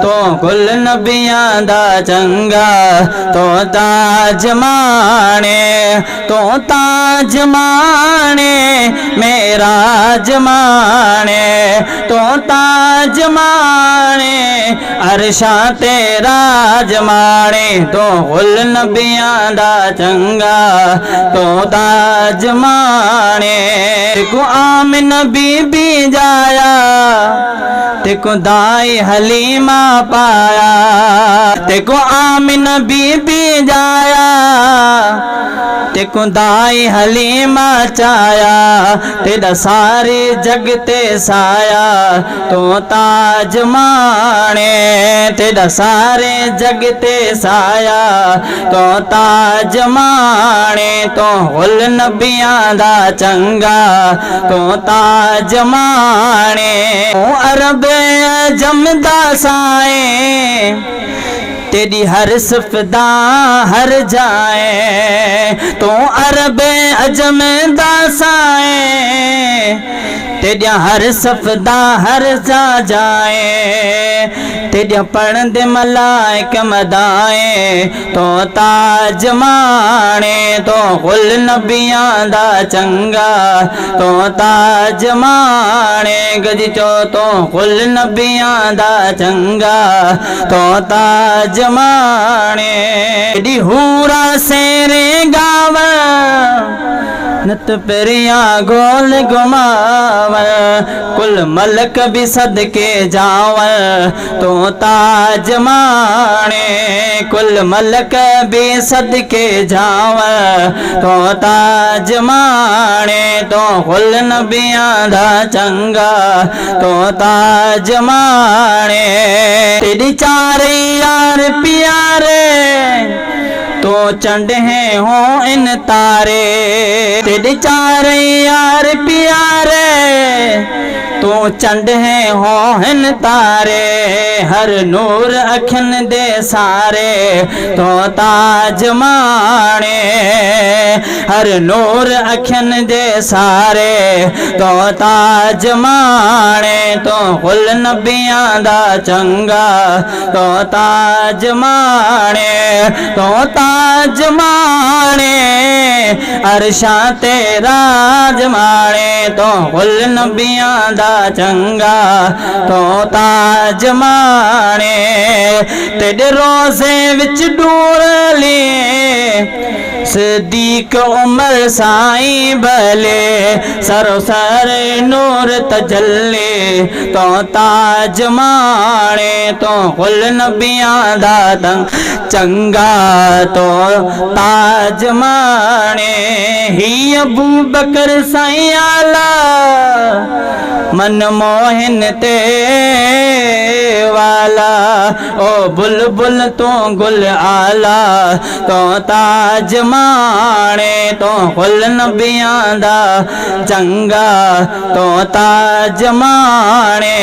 तो कुल नबियां दा चंगा तो ताज माने तो ताज माने मेरा जमाने तो ताज माने अरशा तेरा जमाने तो कुल नबियां दा चंगा तो ताज माने को आमिन बीबी जाया तेको दाई हलीमा पाया तेको आमिन बीबी जाया तेको दाई हलीमा चाया तेरा सारे जग ते साया तो ताज माने तेरा सारे जग ते साया तो ताज माने तो हुल नबियां दा चंगा तो ताज माने अरब जमदा साए तेरी हर सफदा हर जाए तो अरब अजम दासाए तेरिया हर सफदा हर जा जाए तेरिया पढ़ दे मलाइक मदाए तो ताज माने तो कुल नबियां दा चंगा तो ताज माने गज चो तो कुल नबियां दा चंगा तो ताज माने दी हूरा सेरे गावा नत परिया गोल घुमावल कुल मलक भी सदके जावल तो ताज माने कुल मलक भी सदके जावल तो ताज माने तो कुल नबियां दा चंगा तो ताज माने तेरी चारे यार प्यारे तो चंड है हो इन तारे तेरे चारे यार प्यारे तो चंड है हो इन तारे हर नूर अखन दे सारे तो ताज माने हर नूर अखन दे सारे तो ताज माने तो कुल नबियां दा चंगा तो ताज माने तो ताज माने अरशा तेरा जमाने तो कुल नबियां दा चंगा तो ताज माने तेरे रोज़े विच डूर ले सदीक उमर साई भले सरो सर नूर तजल्ले तो ताज माने तो कुल नबियां दा चंगा तो ताज माने ही अबू बकर साईं आला मन मोहन ते वाला ओ बुलबुल तो गुल आला तो ताज माने तो कुल नबियां दा चंगा तो ताज माने।